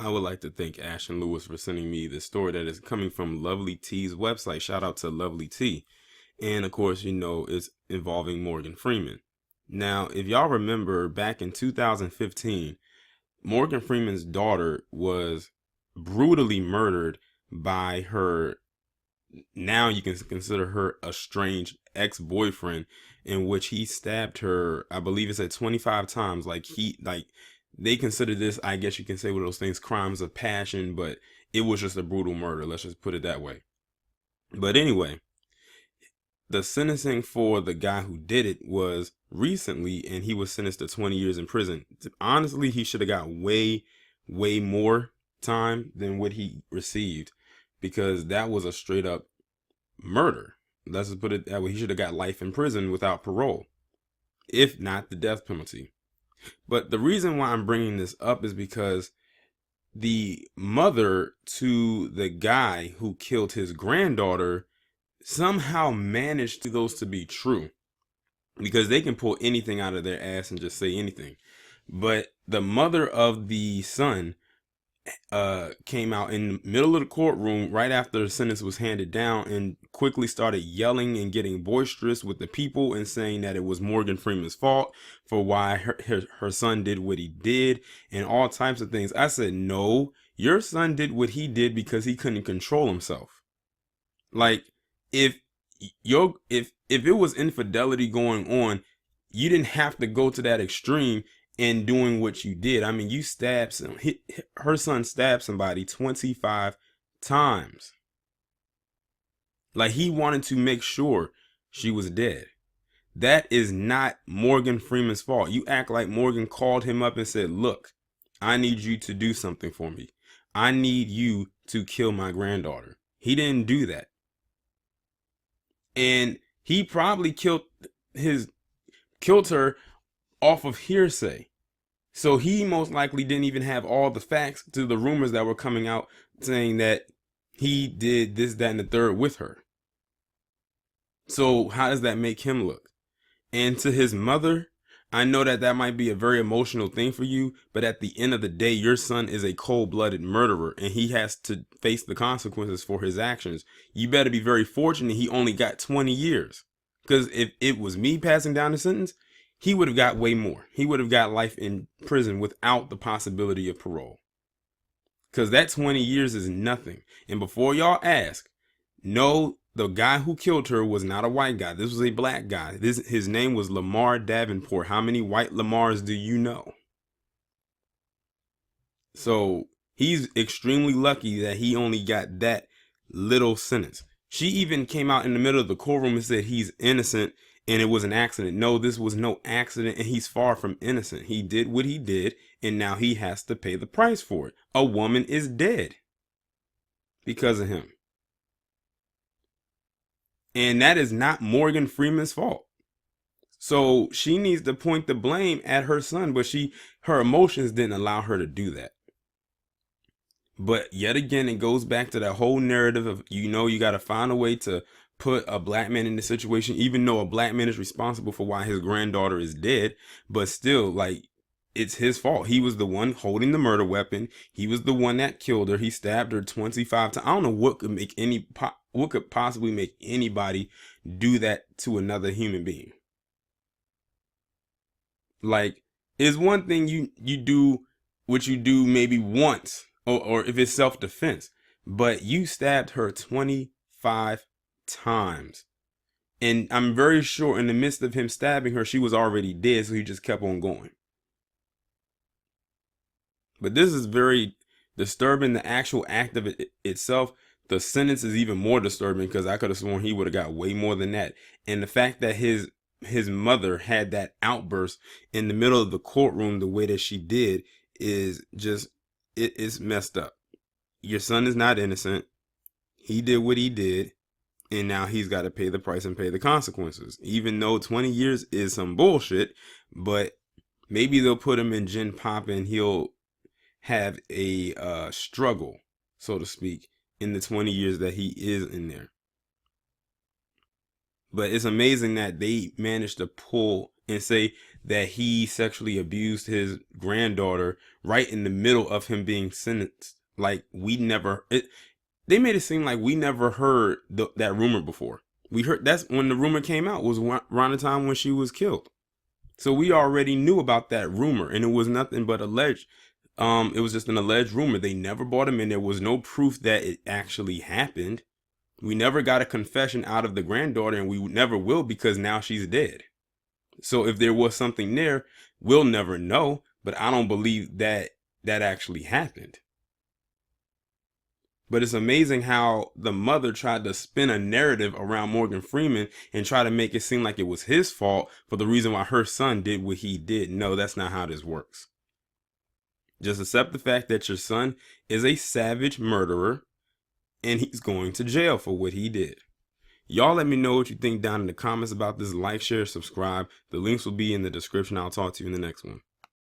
I would like to thank Ash and Lewis for sending me this story that is coming from Lovely T's website. Shout out to Lovely T. And of course, it's involving Morgan Freeman. Now, if y'all remember back in 2015, Morgan Freeman's daughter was brutally murdered by her, now you can consider her estranged ex-boyfriend, in which he stabbed her, I believe it's at 25 times. They consider this, I guess you can say, one of those things, crimes of passion, but it was just a brutal murder. Let's just put it that way. But anyway, the sentencing for the guy who did it was recently, and he was sentenced to 20 years in prison. Honestly, he should have got way, way more time than what he received, because that was a straight up murder. Let's just put it that way. He should have got life in prison without parole, if not the death penalty. But the reason why I'm bringing this up is because the mother to the guy who killed his granddaughter somehow managed those to be true, because they can pull anything out of their ass and just say anything. But the mother of the son came out in the middle of the courtroom right after the sentence was handed down and quickly started yelling and getting boisterous with the people and saying that it was Morgan Freeman's fault for why her son did what he did and all types of things. I said, no, your son did what he did because he couldn't control himself. Like, if it was infidelity going on, you didn't have to go to that extreme in doing what you did. I mean, you stabbed her son stabbed somebody 25 times. Like, he wanted to make sure she was dead. That is not Morgan Freeman's fault. You act like Morgan called him up and said, look, I need you to do something for me. I need you to kill my granddaughter. He didn't do that. And he probably killed her off of hearsay. So he most likely didn't even have all the facts to the rumors that were coming out saying that he did this, that, and the third with her. So how does that make him look? And to his mother, I know that might be a very emotional thing for you, but at the end of the day, your son is a cold-blooded murderer and he has to face the consequences for his actions. You better be very fortunate he only got 20 years. Because if it was me passing down the sentence, he would have got way more. He would have got life in prison without the possibility of parole. Because that 20 years is nothing. And before y'all ask, no, the guy who killed her was not a white guy. This was a black guy. His name was Lamar Davenport. How many white Lamars do you know? So he's extremely lucky that he only got that little sentence. She even came out in the middle of the courtroom and said he's innocent and it was an accident. No, this was no accident, and he's far from innocent. He did what he did, and now he has to pay the price for it. A woman is dead because of him. And that is not Morgan Freeman's fault. So she needs to point the blame at her son, but her emotions didn't allow her to do that. But yet again, it goes back to that whole narrative of, you got to find a way to put a black man in the situation, even though a black man is responsible for why his granddaughter is dead. But still, like, it's his fault. He was the one holding the murder weapon. He was the one that killed her. He stabbed her 25 times. I don't know what could possibly make anybody do that to another human being. Like, it's one thing you do what you do maybe once, or if it's self-defense, but you stabbed her 25 times. And I'm very sure in the midst of him stabbing her, she was already dead, so he just kept on going. But this is very disturbing, the actual act of it itself. The sentence is even more disturbing because I could have sworn he would have got way more than that. And the fact that his mother had that outburst in the middle of the courtroom the way that she did is just, it's messed up. Your son is not innocent. He did what he did, and now he's got to pay the price and pay the consequences. Even though 20 years is some bullshit, but maybe they'll put him in Gen Pop and he'll have a struggle, so to speak, in the 20 years that he is in there. But it's amazing that they managed to pull and say that he sexually abused his granddaughter right in the middle of him being sentenced. Like they made it seem like we never heard that rumor before. We heard that's when the rumor came out, was around the time when she was killed. So we already knew about that rumor, and it was nothing but alleged. It was just an alleged rumor. They never brought him in. There was no proof that it actually happened. We never got a confession out of the granddaughter, and we never will, because now she's dead. So if there was something there, we'll never know. But I don't believe that actually happened. But it's amazing how the mother tried to spin a narrative around Morgan Freeman and try to make it seem like it was his fault for the reason why her son did what he did. No, that's not how this works. Just accept the fact that your son is a savage murderer and he's going to jail for what he did. Y'all let me know what you think down in the comments about this. Like, share, subscribe. The links will be in the description. I'll talk to you in the next one.